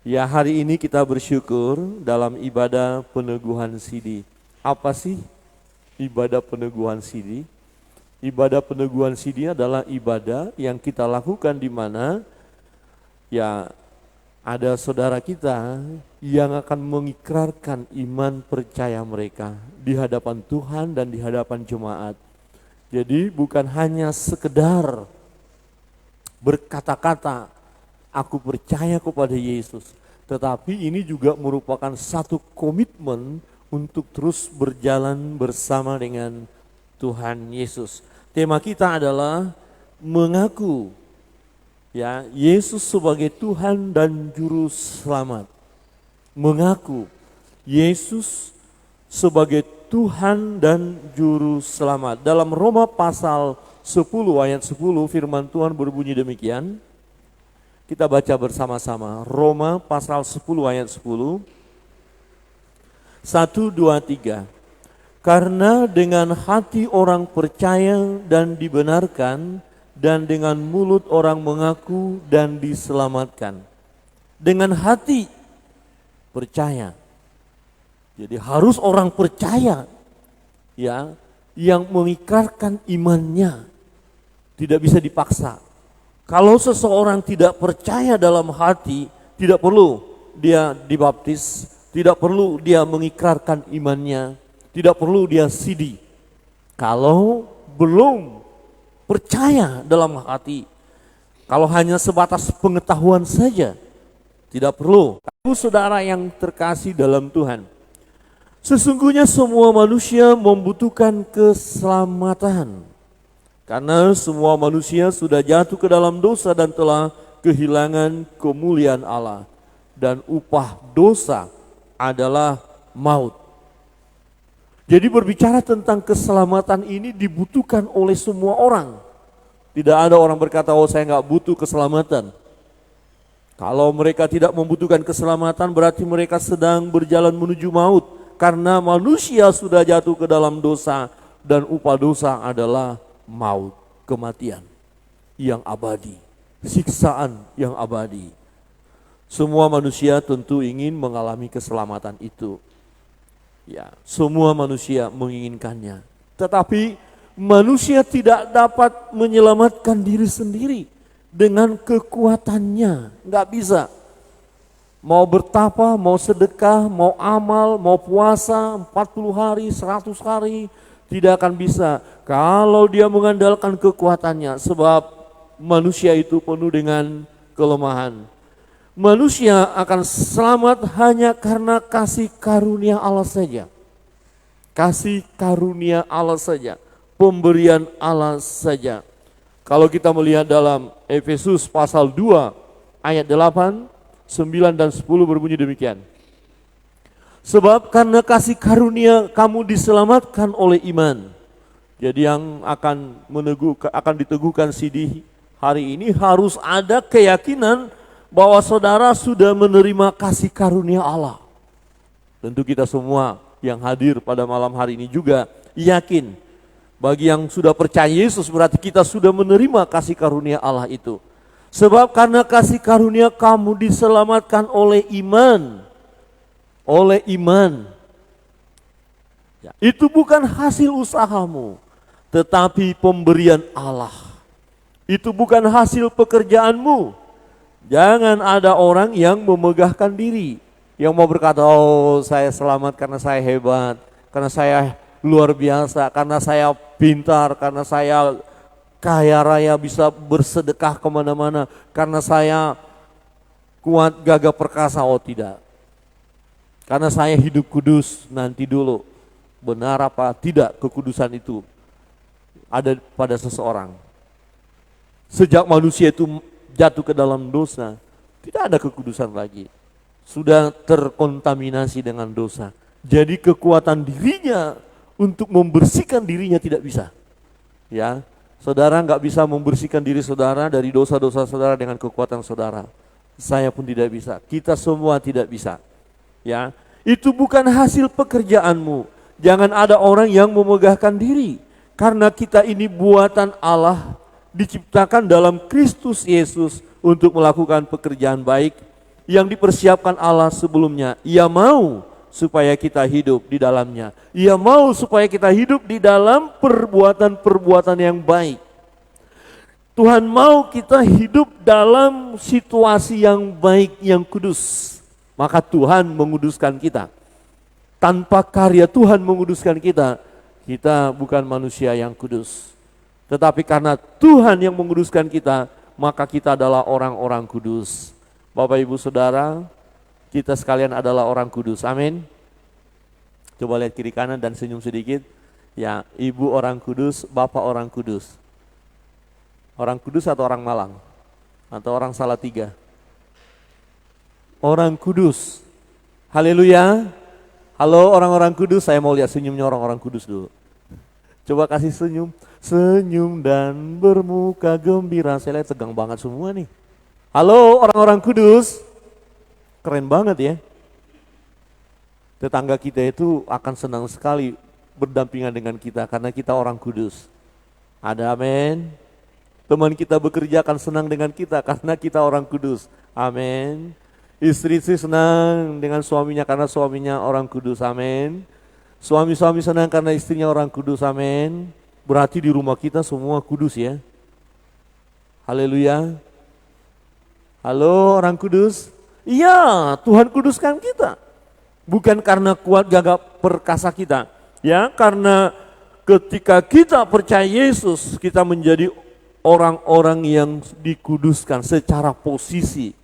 Ya, hari ini kita bersyukur dalam ibadah peneguhan sidi. Apa sih ibadah peneguhan sidi? Ibadah peneguhan sidi adalah ibadah yang kita lakukan di mana ya ada saudara kita yang akan mengikrarkan iman percaya mereka di hadapan Tuhan dan di hadapan jemaat. Jadi bukan hanya sekedar berkata-kata, aku percaya kepada Yesus. Tetapi ini juga merupakan satu komitmen untuk terus berjalan bersama dengan Tuhan Yesus. Tema kita adalah mengaku ya Yesus sebagai Tuhan dan Juru Selamat. Mengaku Yesus sebagai Tuhan dan Juru Selamat. Dalam Roma pasal 10 ayat 10 firman Tuhan berbunyi demikian. Kita baca bersama-sama. Roma pasal 10 ayat 10. 1, 2, 3. Karena dengan hati orang percaya dan dibenarkan, dan dengan mulut orang mengaku dan diselamatkan. Dengan hati percaya. Jadi harus orang percaya ya yang mengikrarkan imannya. Tidak bisa dipaksa. Kalau seseorang tidak percaya dalam hati, tidak perlu dia dibaptis, tidak perlu dia mengikrarkan imannya, tidak perlu dia sidi. Kalau belum percaya dalam hati, kalau hanya sebatas pengetahuan saja, tidak perlu. Kamu saudara yang terkasih dalam Tuhan, sesungguhnya semua manusia membutuhkan keselamatan. Karena semua manusia sudah jatuh ke dalam dosa dan telah kehilangan kemuliaan Allah. Dan upah dosa adalah maut. Jadi berbicara tentang keselamatan ini dibutuhkan oleh semua orang. Tidak ada orang berkata, oh saya nggak butuh keselamatan. Kalau mereka tidak membutuhkan keselamatan berarti mereka sedang berjalan menuju maut. Karena manusia sudah jatuh ke dalam dosa dan upah dosa adalah maut, kematian yang abadi, siksaan yang abadi. Semua manusia tentu ingin mengalami keselamatan itu. Ya, semua manusia menginginkannya. Tetapi manusia tidak dapat menyelamatkan diri sendiri dengan kekuatannya, nggak bisa. Mau bertapa, mau sedekah, mau amal, mau puasa 40 hari, 100 hari, tidak akan bisa kalau dia mengandalkan kekuatannya, sebab manusia itu penuh dengan kelemahan. Manusia akan selamat hanya karena kasih karunia Allah saja. Kasih karunia Allah saja, pemberian Allah saja. Kalau kita melihat dalam Efesus pasal 2 ayat 8, 9 dan 10 berbunyi demikian. Sebab karena kasih karunia kamu diselamatkan oleh iman. Jadi yang akan diteguhkan sidi hari ini harus ada keyakinan bahwa saudara sudah menerima kasih karunia Allah. Tentu kita semua yang hadir pada malam hari ini juga yakin. Bagi yang sudah percaya Yesus berarti kita sudah menerima kasih karunia Allah itu. Sebab karena kasih karunia kamu diselamatkan oleh iman. Oleh iman. Ya, itu bukan hasil usahamu, tetapi pemberian Allah. Itu bukan hasil pekerjaanmu. Jangan ada orang yang memegahkan diri, yang mau berkata, oh saya selamat karena saya hebat, karena saya luar biasa, karena saya pintar, karena saya kaya raya bisa bersedekah kemana-mana, karena saya kuat gagah perkasa. Oh tidak. Karena saya hidup kudus nanti dulu. Benar apa tidak kekudusan itu ada pada seseorang. Sejak manusia itu jatuh ke dalam dosa, tidak ada kekudusan lagi. Sudah terkontaminasi dengan dosa. Jadi kekuatan dirinya untuk membersihkan dirinya tidak bisa. Ya, saudara nggak bisa membersihkan diri saudara dari dosa-dosa saudara dengan kekuatan saudara. Saya pun tidak bisa. Kita semua tidak bisa. Ya, itu bukan hasil pekerjaanmu. Jangan ada orang yang memegahkan diri. Karena kita ini buatan Allah, diciptakan dalam Kristus Yesus untuk melakukan pekerjaan baik yang dipersiapkan Allah sebelumnya. Ia mau supaya kita hidup di dalamnya. Ia mau supaya kita hidup di dalam perbuatan-perbuatan yang baik. Tuhan mau kita hidup dalam situasi yang baik, yang kudus. Maka Tuhan menguduskan kita. Tanpa karya Tuhan menguduskan kita, kita bukan manusia yang kudus. Tetapi karena Tuhan yang menguduskan kita, maka kita adalah orang-orang kudus. Bapak Ibu Saudara, kita sekalian adalah orang kudus. Amin. Coba lihat kiri kanan dan senyum sedikit. Ya, ibu orang kudus, bapak orang kudus. Orang kudus atau orang malang? Atau orang Salatiga? Orang kudus. Haleluya. Halo orang-orang kudus, saya mau lihat senyumnya orang-orang kudus dulu. Coba kasih senyum. Senyum dan bermuka gembira. Saya lihat tegang banget semua nih. Halo orang-orang kudus. Keren banget ya. Tetangga kita itu akan senang sekali berdampingan dengan kita karena kita orang kudus. Ada amin. Teman kita bekerja akan senang dengan kita karena kita orang kudus. Amin. Istri senang dengan suaminya karena suaminya orang kudus. Amin. Suami-suami senang karena istrinya orang kudus. Amin. Berarti di rumah kita semua kudus ya. Haleluya. Halo orang kudus. Iya, Tuhan kuduskan kita. Bukan karena kuat gagah perkasa kita. Ya, karena ketika kita percaya Yesus, kita menjadi orang-orang yang dikuduskan secara posisi.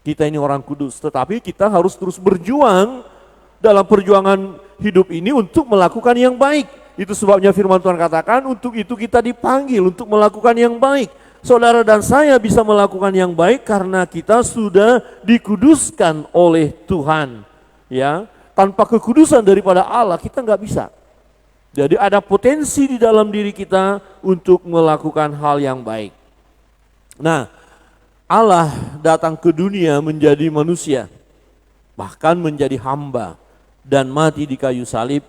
Kita ini orang kudus, tetapi kita harus terus berjuang dalam perjuangan hidup ini untuk melakukan yang baik. Itu sebabnya firman Tuhan katakan, untuk itu kita dipanggil untuk melakukan yang baik. Saudara dan saya bisa melakukan yang baik karena kita sudah dikuduskan oleh Tuhan. Ya, tanpa kekudusan daripada Allah kita nggak bisa. Jadi ada potensi di dalam diri kita untuk melakukan hal yang baik. Nah, Allah datang ke dunia menjadi manusia, bahkan menjadi hamba dan mati di kayu salib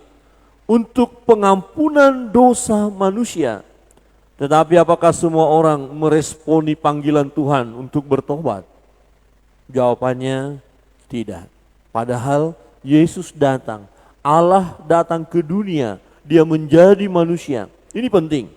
untuk pengampunan dosa manusia. Tetapi apakah semua orang meresponi panggilan Tuhan untuk bertobat? Jawabannya tidak. Padahal Yesus datang, Allah datang ke dunia, dia menjadi manusia. Ini penting.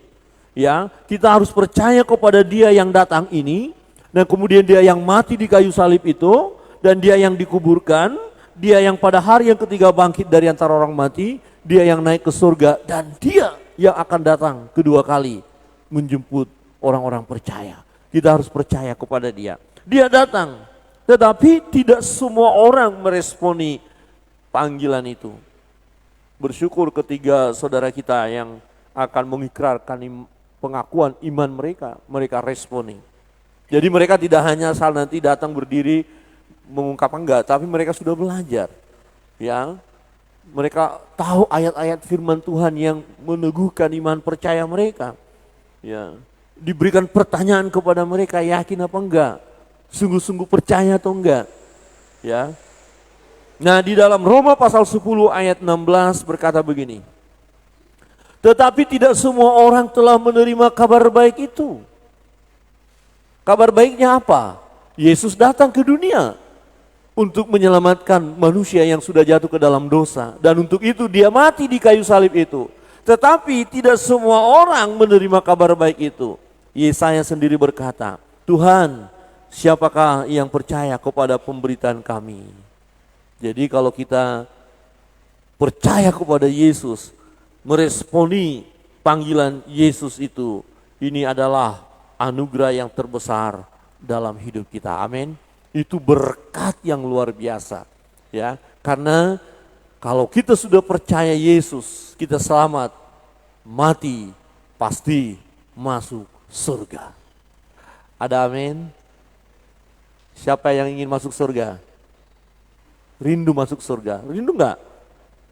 Ya, kita harus percaya kepada dia yang datang ini, dan kemudian dia yang mati di kayu salib itu, dan dia yang dikuburkan, dia yang pada hari yang ketiga bangkit dari antara orang mati, dia yang naik ke surga, dan dia yang akan datang kedua kali menjemput orang-orang percaya. Kita harus percaya kepada dia. Dia datang, tetapi tidak semua orang meresponi panggilan itu. Bersyukur ketiga saudara kita yang akan mengikrarkan pengakuan iman mereka responi. Jadi mereka tidak hanya asal nanti datang berdiri mengungkap enggak, tapi mereka sudah belajar. Ya, mereka tahu ayat-ayat firman Tuhan yang meneguhkan iman percaya mereka. Ya, diberikan pertanyaan kepada mereka, yakin apa enggak? Sungguh-sungguh percaya atau enggak? Ya. Nah, di dalam Roma pasal 10 ayat 16 berkata begini. Tetapi tidak semua orang telah menerima kabar baik itu. Kabar baiknya apa? Yesus datang ke dunia untuk menyelamatkan manusia yang sudah jatuh ke dalam dosa, dan untuk itu dia mati di kayu salib itu. Tetapi tidak semua orang menerima kabar baik itu. Yesaya sendiri berkata, Tuhan, siapakah yang percaya kepada pemberitaan kami? Jadi kalau kita percaya kepada Yesus, meresponi panggilan Yesus itu, ini adalah anugerah yang terbesar dalam hidup kita. Amin. Itu berkat yang luar biasa. Ya, karena kalau kita sudah percaya Yesus, kita selamat, mati, pasti masuk surga. Ada amin? Siapa yang ingin masuk surga? Rindu masuk surga. Rindu enggak?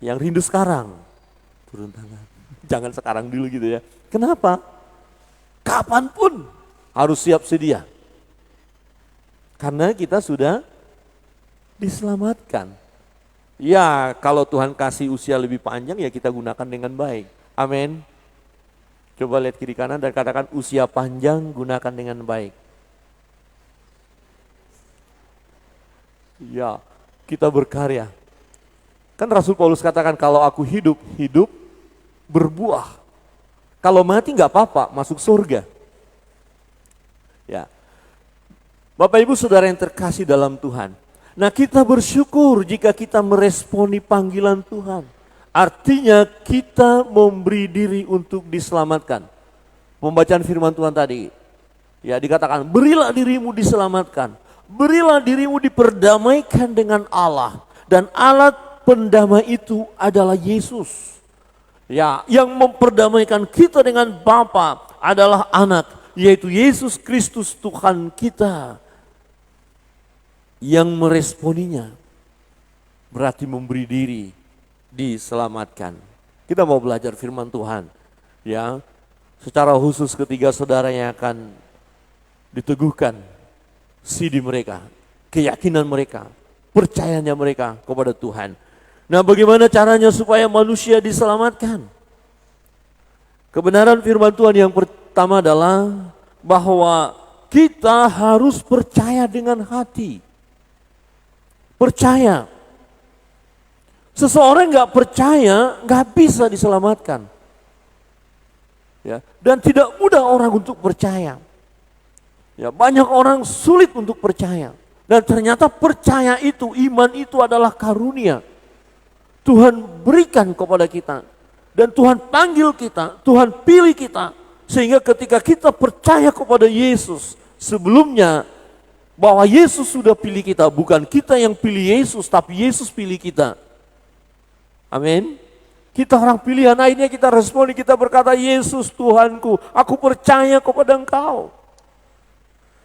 Yang rindu sekarang, turun tangan. Jangan sekarang dulu gitu ya. Kenapa? Kapanpun harus siap sedia. Karena kita sudah diselamatkan. Ya, kalau Tuhan kasih usia lebih panjang, ya kita gunakan dengan baik. Amin. Coba lihat kiri kanan dan katakan, usia panjang gunakan dengan baik. Ya, kita berkarya. Kan Rasul Paulus katakan kalau aku hidup, hidup berbuah. Kalau mati nggak apa-apa, masuk surga. Ya, Bapak Ibu Saudara yang terkasih dalam Tuhan. Nah, kita bersyukur jika kita meresponi panggilan Tuhan. Artinya kita memberi diri untuk diselamatkan. Pembacaan firman Tuhan tadi, ya dikatakan, berilah dirimu diselamatkan. Berilah dirimu diperdamaikan dengan Allah. Dan alat pendamai itu adalah Yesus. Ya, yang memperdamaikan kita dengan Bapa adalah Anak, yaitu Yesus Kristus Tuhan kita. Yang meresponinya berarti memberi diri diselamatkan. Kita mau belajar firman Tuhan, ya. Secara khusus ketiga saudara yang akan diteguhkan sidi mereka, keyakinan mereka, percayanya mereka kepada Tuhan. Nah, bagaimana caranya supaya manusia diselamatkan? Kebenaran firman Tuhan yang pertama adalah bahwa kita harus percaya dengan hati. Percaya. Seseorang nggak percaya nggak bisa diselamatkan. Ya, dan tidak mudah orang untuk percaya. Ya, banyak orang sulit untuk percaya. Dan ternyata percaya itu, iman itu adalah karunia. Tuhan berikan kepada kita. Dan Tuhan panggil kita, Tuhan pilih kita. Sehingga ketika kita percaya kepada Yesus, sebelumnya bahwa Yesus sudah pilih kita, bukan kita yang pilih Yesus, tapi Yesus pilih kita. Amin. Kita orang pilihan, akhirnya kita responi, kita berkata, Yesus Tuhanku, aku percaya kepada Engkau.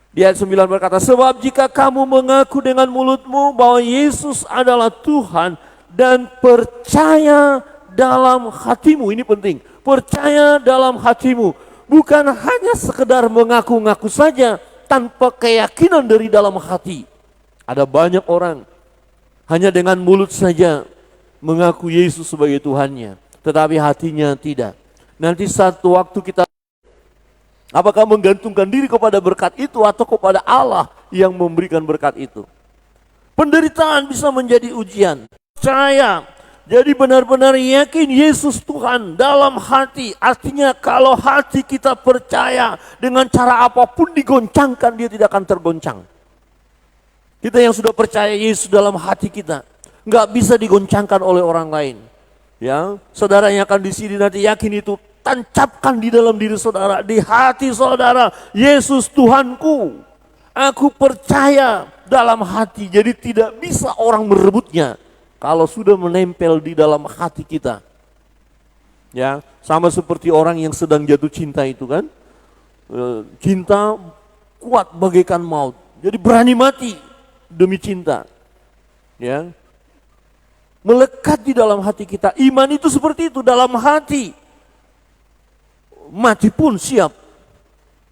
Di ayat 9 berkata, sebab jika kamu mengaku dengan mulutmu bahwa Yesus adalah Tuhan dan percaya dalam hatimu, ini penting, percaya dalam hatimu, bukan hanya sekedar mengaku-ngaku saja, tanpa keyakinan dari dalam hati. Ada banyak orang hanya dengan mulut saja mengaku Yesus sebagai Tuhannya, tetapi hatinya tidak. Nanti satu waktu kita apakah menggantungkan diri kepada berkat itu atau kepada Allah yang memberikan berkat itu. Penderitaan bisa menjadi ujian. Percaya, jadi benar-benar yakin Yesus Tuhan dalam hati. Artinya kalau hati kita percaya, dengan cara apapun digoncangkan, dia tidak akan tergoncang. Kita yang sudah percaya Yesus dalam hati kita, nggak bisa digoncangkan oleh orang lain. Ya, saudara yang akan di sini nanti yakin itu, tancapkan di dalam diri saudara, di hati saudara, Yesus Tuhanku. Aku percaya dalam hati, jadi tidak bisa orang merebutnya. Kalau sudah menempel di dalam hati kita. Ya, sama seperti orang yang sedang jatuh cinta itu kan. Cinta kuat bagaikan maut. Jadi berani mati demi cinta. Ya. Melekat di dalam hati kita. Iman itu seperti itu, dalam hati. Mati pun siap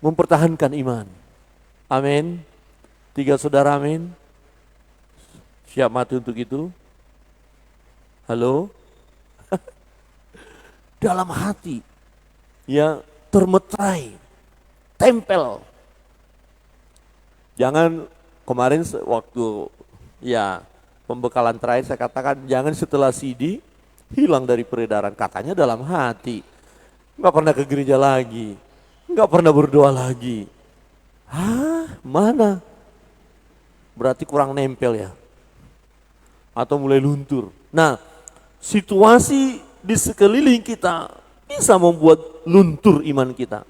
mempertahankan iman. Amin. 3 saudara amin. Siap mati untuk itu. Halo? Dalam hati, ya, termeterai, tempel. Jangan kemarin waktu ya pembekalan terakhir saya katakan jangan setelah CD hilang dari peredaran, katanya dalam hati. Nggak pernah ke gereja lagi, nggak pernah berdoa lagi. Hah, mana? Berarti kurang nempel ya? Atau mulai luntur. Nah, situasi di sekeliling kita bisa membuat luntur iman kita.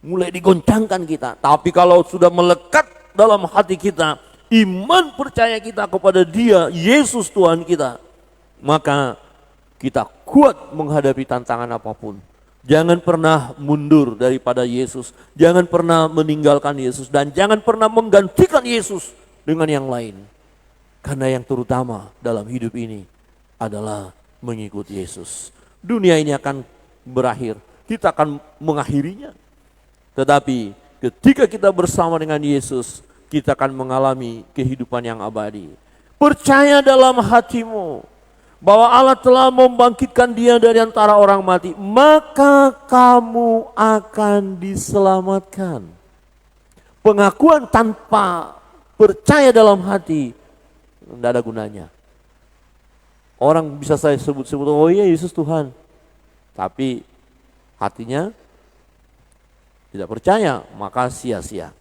Mulai digoncangkan kita. Tapi kalau sudah melekat dalam hati kita, iman percaya kita kepada Dia, Yesus Tuhan kita, maka kita kuat menghadapi tantangan apapun. Jangan pernah mundur daripada Yesus. Jangan pernah meninggalkan Yesus. Dan jangan pernah menggantikan Yesus dengan yang lain. Karena yang terutama dalam hidup ini adalah mengikut Yesus. Dunia ini akan berakhir, kita akan mengakhirinya. Tetapi ketika kita bersama dengan Yesus, kita akan mengalami kehidupan yang abadi. Percaya dalam hatimu bahwa Allah telah membangkitkan Dia dari antara orang mati, maka kamu akan diselamatkan. Pengakuan tanpa percaya dalam hati Tidak ada gunanya. Orang bisa saya sebut-sebut, oh iya Yesus Tuhan. Tapi hatinya tidak percaya, maka sia-sia.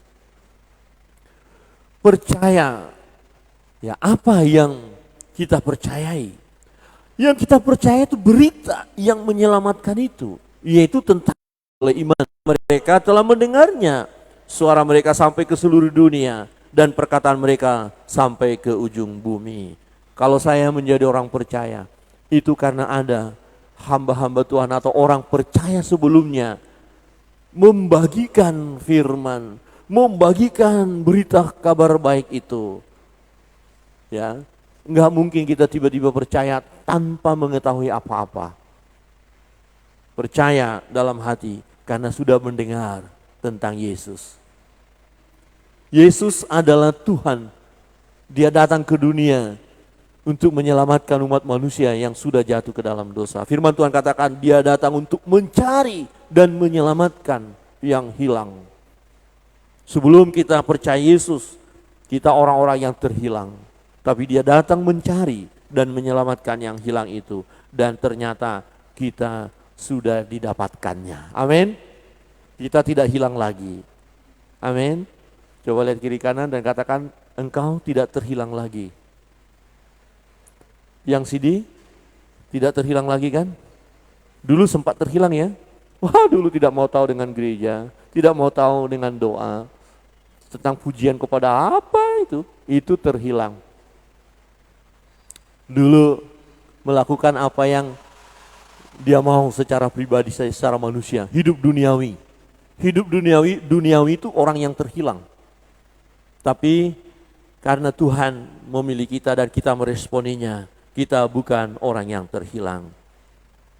Percaya, ya apa yang kita percayai? Yang kita percaya itu berita yang menyelamatkan itu, yaitu tentang oleh iman mereka telah mendengarnya. Suara mereka sampai ke seluruh dunia dan perkataan mereka sampai ke ujung bumi. Kalau saya menjadi orang percaya, itu karena ada hamba-hamba Tuhan atau orang percaya sebelumnya membagikan firman, membagikan berita kabar baik itu. Ya, enggak mungkin kita tiba-tiba percaya tanpa mengetahui apa-apa. Percaya dalam hati karena sudah mendengar tentang Yesus. Yesus adalah Tuhan. Dia datang ke dunia untuk menyelamatkan umat manusia yang sudah jatuh ke dalam dosa. Firman Tuhan katakan dia datang untuk mencari dan menyelamatkan yang hilang. Sebelum kita percaya Yesus, kita orang-orang yang terhilang. Tapi dia datang mencari dan menyelamatkan yang hilang itu. Dan ternyata kita sudah didapatkannya. Amin. Kita tidak hilang lagi. Amin. Coba lihat kiri kanan dan katakan engkau tidak terhilang lagi. Yang CD tidak terhilang lagi kan? Dulu sempat terhilang ya. Wah, dulu tidak mau tahu dengan gereja, tidak mau tahu dengan doa. Tentang pujian kepada apa itu terhilang. Dulu melakukan apa yang dia mau secara pribadi, secara manusia, hidup duniawi. Hidup duniawi itu orang yang terhilang. Tapi karena Tuhan memilih kita dan kita meresponinya, kita bukan orang yang terhilang.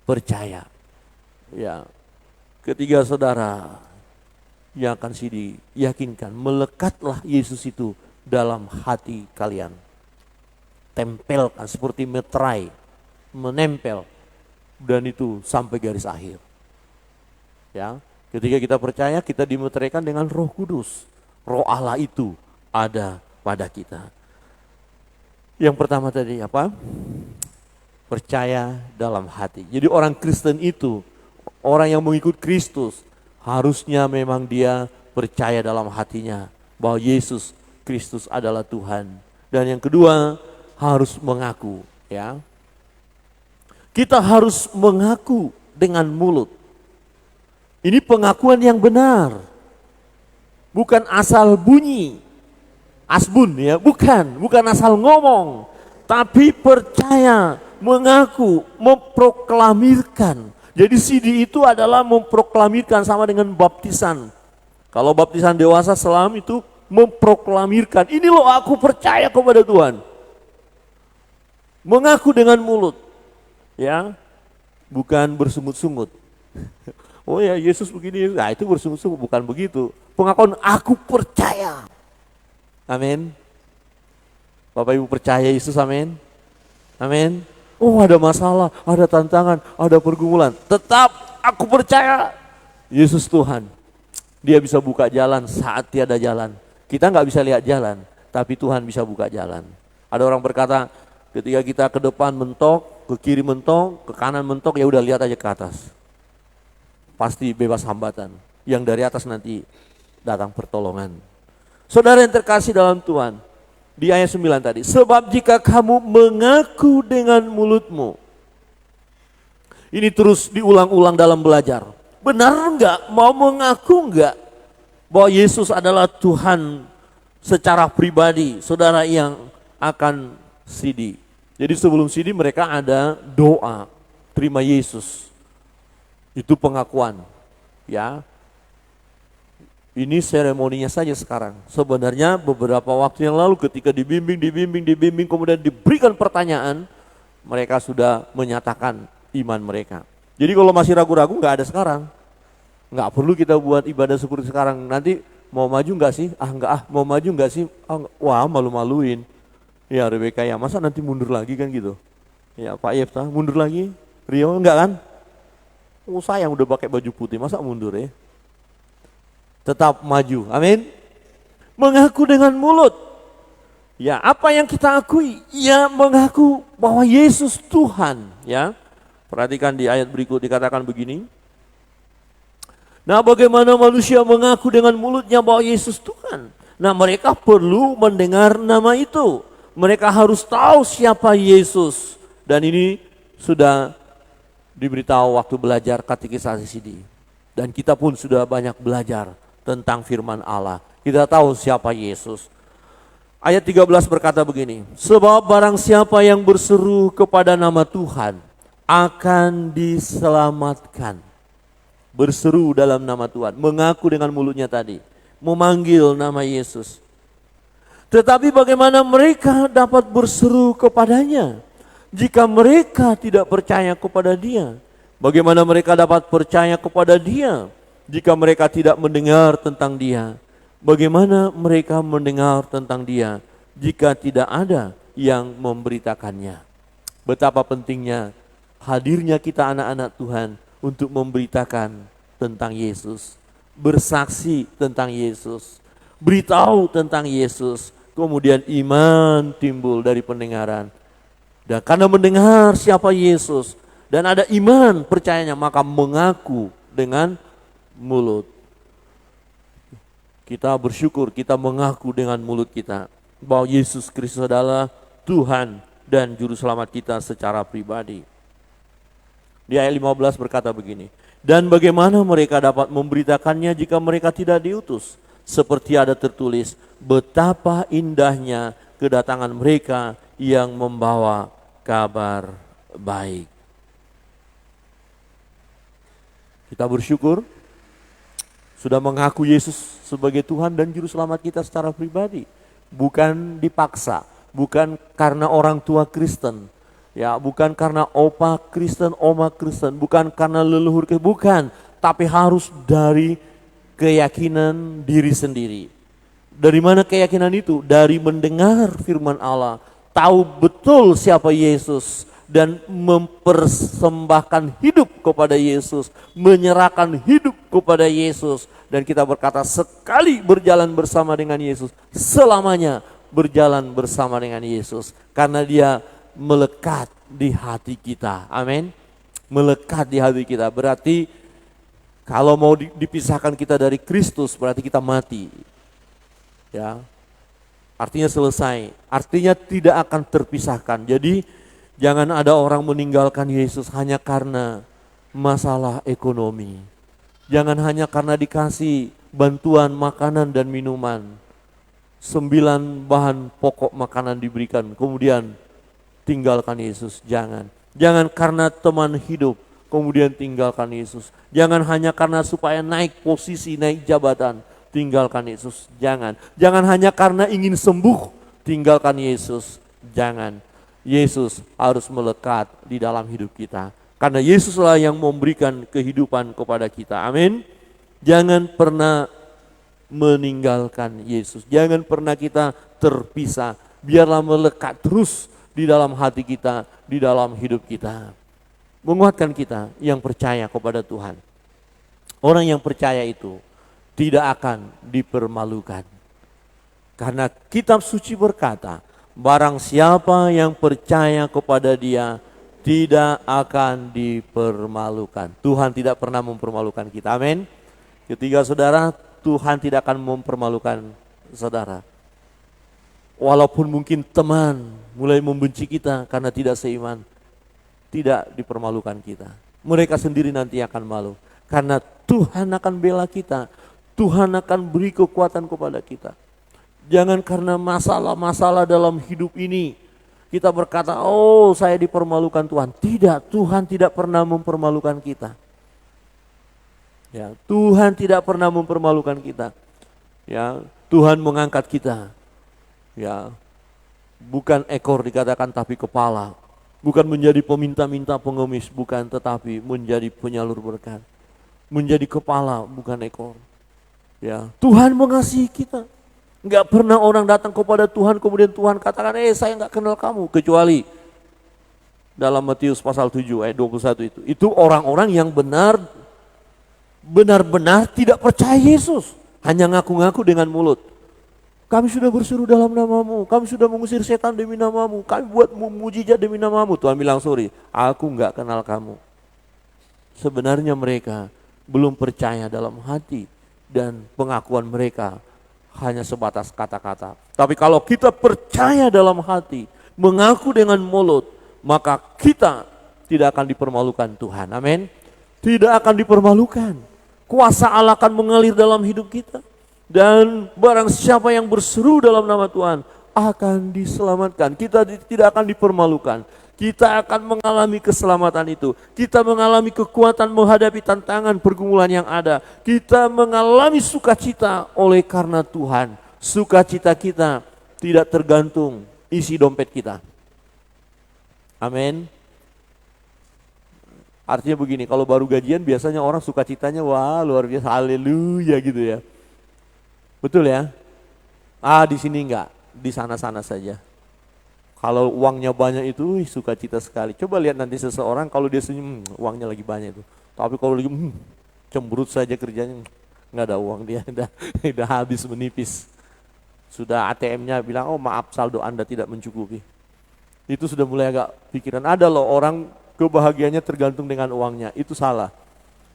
Percaya. Ya. Ketiga saudara yang akan diyakinkan, melekatlah Yesus itu dalam hati kalian. Tempelkan seperti meterai, menempel, dan itu sampai garis akhir. Ya, ketika kita percaya, kita dimeteraikan dengan Roh Kudus. Roh Allah itu ada pada kita. Yang pertama tadi apa? Percaya dalam hati. Jadi orang Kristen itu, orang yang mengikut Kristus, harusnya memang dia percaya dalam hatinya bahwa Yesus Kristus adalah Tuhan. Dan yang kedua, harus mengaku, ya. Kita harus mengaku dengan mulut. Ini pengakuan yang benar. Bukan asal bunyi. Asbun ya, bukan asal ngomong, tapi percaya, mengaku, memproklamirkan. Jadi CD itu adalah memproklamirkan, sama dengan baptisan. Kalau baptisan dewasa selam itu memproklamirkan, ini loh aku percaya kepada Tuhan. Mengaku dengan mulut, ya, bukan bersungut-sungut. Oh ya Yesus begini, nah itu bersungut-sungut, bukan begitu. Pengakuan aku percaya. Amin. Bapak Ibu percaya Yesus, amin. Amin. Oh ada masalah, ada tantangan, ada pergumulan. Tetap aku percaya Yesus Tuhan. Dia bisa buka jalan saat tiada jalan. Kita nggak bisa lihat jalan, tapi Tuhan bisa buka jalan. Ada orang berkata, ketika kita ke depan mentok, ke kiri mentok, ke kanan mentok, ya udah lihat aja ke atas. Pasti bebas hambatan. Yang dari atas nanti datang pertolongan. Saudara yang terkasih dalam Tuhan, di ayat 9 tadi, sebab jika kamu mengaku dengan mulutmu, ini terus diulang-ulang dalam belajar. Benar enggak? Mau mengaku enggak bahwa Yesus adalah Tuhan secara pribadi, saudara yang akan CD. Jadi sebelum CD mereka ada doa, terima Yesus. Itu pengakuan, ya. Ini seremoninya saja sekarang. Sebenarnya beberapa waktu yang lalu ketika dibimbing, kemudian diberikan pertanyaan, mereka sudah menyatakan iman mereka. Jadi kalau masih ragu-ragu nggak ada sekarang. Nggak perlu kita buat ibadah seperti sekarang. Nanti mau maju nggak sih? Mau maju nggak sih? Wah malu-maluin. Ya Rebeka ya, masa nanti mundur lagi kan gitu. Ya Pak Yefta mundur lagi? Rio enggak kan? Oh sayang udah pakai baju putih, masa mundur ya? Tetap maju, amin. Mengaku dengan mulut. Ya, apa yang kita akui? Ya, mengaku bahwa Yesus Tuhan, ya. Perhatikan di ayat berikut dikatakan begini. Nah, bagaimana manusia mengaku dengan mulutnya bahwa Yesus Tuhan? Nah, mereka perlu mendengar nama itu. Mereka harus tahu siapa Yesus. Dan ini sudah diberitahu waktu belajar katekisasi sini. Dan kita pun sudah banyak belajar tentang firman Allah. Kita tahu siapa Yesus. Ayat 13 berkata begini, sebab barang siapa yang berseru kepada nama Tuhan akan diselamatkan. Berseru dalam nama Tuhan, mengaku dengan mulutnya tadi, memanggil nama Yesus. Tetapi bagaimana mereka dapat berseru kepadanya jika mereka tidak percaya kepada Dia? Bagaimana mereka dapat percaya kepada Dia jika mereka tidak mendengar tentang Dia? Bagaimana mereka mendengar tentang Dia jika tidak ada yang memberitakannya? Betapa pentingnya hadirnya kita anak-anak Tuhan untuk memberitakan tentang Yesus, bersaksi tentang Yesus, beritahu tentang Yesus, kemudian iman timbul dari pendengaran. Dan karena mendengar siapa Yesus dan ada iman percayanya, maka mengaku dengan mulut. Kita bersyukur, kita mengaku dengan mulut kita bahwa Yesus Kristus adalah Tuhan dan Juru Selamat kita secara pribadi. Di ayat 15 berkata begini, dan bagaimana mereka dapat memberitakannya jika mereka tidak diutus? Seperti ada tertulis, betapa indahnya kedatangan mereka yang membawa kabar baik. Kita bersyukur sudah mengaku Yesus sebagai Tuhan dan Juru Selamat kita secara pribadi. Bukan dipaksa, bukan karena orang tua Kristen, ya, bukan karena opa Kristen, oma Kristen, bukan karena leluhur Kristen, bukan, tapi harus dari keyakinan diri sendiri. Dari mana keyakinan itu? Dari mendengar firman Allah, tahu betul siapa Yesus, dan mempersembahkan hidup kepada Yesus, menyerahkan hidup kepada Yesus. Dan kita berkata, sekali berjalan bersama dengan Yesus, selamanya berjalan bersama dengan Yesus. Karena Dia melekat di hati kita. Amin. Melekat di hati kita. Berarti kalau mau dipisahkan kita dari Kristus, berarti kita mati. Ya. Artinya selesai. Artinya tidak akan terpisahkan. Jadi jangan ada orang meninggalkan Yesus hanya karena masalah ekonomi. Jangan hanya karena dikasih bantuan makanan dan minuman. 9 bahan pokok makanan diberikan, kemudian tinggalkan Yesus. Jangan. Jangan karena teman hidup, kemudian tinggalkan Yesus. Jangan hanya karena supaya naik posisi, naik jabatan, tinggalkan Yesus. Jangan. Jangan hanya karena ingin sembuh, tinggalkan Yesus. Jangan. Yesus harus melekat di dalam hidup kita. Karena Yesuslah yang memberikan kehidupan kepada kita. Amin. Jangan pernah meninggalkan Yesus. Jangan pernah kita terpisah. Biarlah melekat terus di dalam hati kita, di dalam hidup kita. Menguatkan kita yang percaya kepada Tuhan. Orang yang percaya itu tidak akan dipermalukan. Karena kitab suci berkata, barang siapa yang percaya kepada Dia tidak akan dipermalukan. Tuhan tidak pernah mempermalukan kita. Amin. Ketiga saudara, Tuhan tidak akan mempermalukan saudara. Walaupun mungkin teman mulai membenci kita karena tidak seiman, tidak dipermalukan kita. Mereka sendiri nanti akan malu. Karena Tuhan akan bela kita. Tuhan akan beri kekuatan kepada kita. Jangan karena masalah-masalah dalam hidup ini kita berkata, oh saya dipermalukan Tuhan. Tidak, Tuhan tidak pernah mempermalukan kita. Ya, Tuhan tidak pernah mempermalukan kita. Ya, Tuhan mengangkat kita. Ya, bukan ekor dikatakan tapi kepala. Bukan menjadi peminta-minta pengemis, bukan, tetapi menjadi penyalur berkat. Menjadi kepala, bukan ekor. Ya, Tuhan mengasihi kita. Enggak pernah orang datang kepada Tuhan kemudian Tuhan katakan, saya enggak kenal kamu. Kecuali dalam Matius pasal 7 ayat 21 itu. Itu orang-orang yang benar-benar tidak percaya Yesus. Hanya ngaku-ngaku dengan mulut. Kami sudah berseru dalam namamu, kami sudah mengusir setan demi namamu, kami buat mujizat demi namamu. Tuhan bilang, sorry, aku nggak kenal kamu. Sebenarnya mereka belum percaya dalam hati dan pengakuan mereka hanya sebatas kata-kata. Tapi kalau kita percaya dalam hati, mengaku dengan mulut, maka kita tidak akan dipermalukan Tuhan. Amin. Tidak akan dipermalukan. Kuasa Allah akan mengalir dalam hidup kita. Dan barang siapa yang berseru dalam nama Tuhan akan diselamatkan. Kita tidak akan dipermalukan. Kita akan mengalami keselamatan itu. Kita mengalami kekuatan menghadapi tantangan pergumulan yang ada. Kita mengalami sukacita oleh karena Tuhan. Sukacita kita tidak tergantung isi dompet kita. Amin. Artinya begini, kalau baru gajian biasanya orang sukacitanya wah luar biasa, haleluya gitu ya. Betul ya? Di sini enggak, di sana-sana saja. Kalau uangnya banyak itu sukacita sekali. Coba lihat nanti seseorang kalau dia senyum, uangnya lagi banyak itu. Tapi kalau lagi cemberut saja kerjanya, enggak ada uang dia, udah habis menipis. Sudah ATM-nya bilang, oh maaf saldo Anda tidak mencukupi. Itu sudah mulai agak pikiran. Ada loh orang kebahagiaannya tergantung dengan uangnya, itu salah.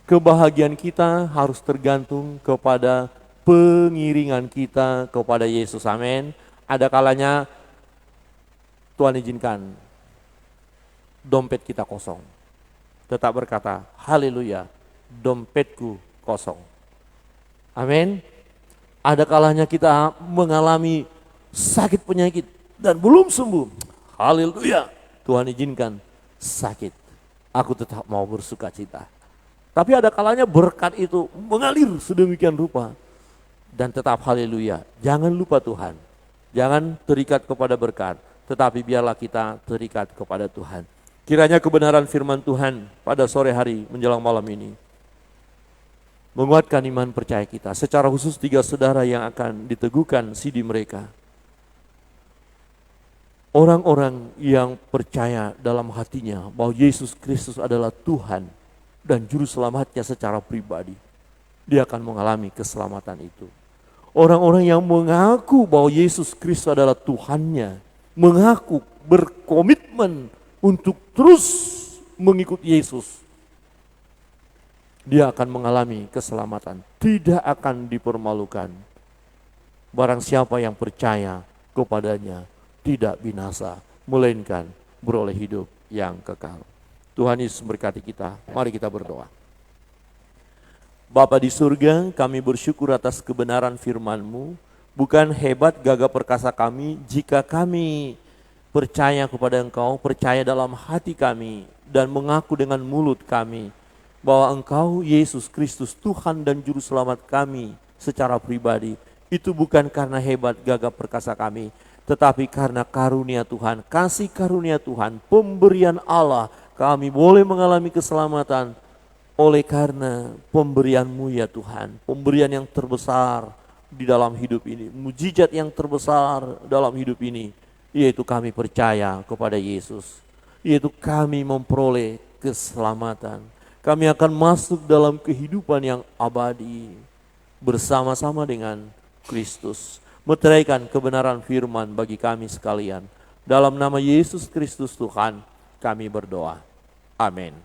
Kebahagiaan kita harus tergantung kepada pengiringan kita kepada Yesus. Amin. Ada kalanya Tuhan izinkan dompet kita kosong. Tetap berkata, haleluya, dompetku kosong. Amin. Ada kalanya kita mengalami sakit penyakit dan belum sembuh. Haleluya, Tuhan izinkan sakit. Aku tetap mau bersuka cita. Tapi ada kalanya berkat itu mengalir sedemikian rupa. Dan tetap haleluya, jangan lupa Tuhan. Jangan terikat kepada berkat, tetapi biarlah kita terikat kepada Tuhan. Kiranya kebenaran firman Tuhan pada sore hari menjelang malam ini menguatkan iman percaya kita. Secara khusus 3 saudara yang akan diteguhkan sidi mereka. Orang-orang yang percaya dalam hatinya bahwa Yesus Kristus adalah Tuhan dan Juru Selamatnya secara pribadi. Dia akan mengalami keselamatan itu. Orang-orang yang mengaku bahwa Yesus Kristus adalah Tuhannya, mengaku berkomitmen untuk terus mengikuti Yesus, dia akan mengalami keselamatan, tidak akan dipermalukan. Barang siapa yang percaya kepadanya tidak binasa, melainkan beroleh hidup yang kekal. Tuhan Yesus memberkati kita. Mari kita berdoa. Bapa di surga, kami bersyukur atas kebenaran firman-Mu. Bukan hebat gagah perkasa kami jika kami percaya kepada Engkau, percaya dalam hati kami, dan mengaku dengan mulut kami bahwa Engkau Yesus Kristus Tuhan dan Juru Selamat kami secara pribadi. Itu bukan karena hebat gagah perkasa kami, tetapi karena karunia Tuhan, kasih karunia Tuhan, pemberian Allah, kami boleh mengalami keselamatan oleh karena pemberian-Mu ya Tuhan, pemberian yang terbesar di dalam hidup ini, mujizat yang terbesar dalam hidup ini, yaitu kami percaya kepada Yesus, yaitu kami memperoleh keselamatan. Kami akan masuk dalam kehidupan yang abadi bersama-sama dengan Kristus. Meteraikan kebenaran firman bagi kami sekalian. Dalam nama Yesus Kristus Tuhan kami berdoa. Amin.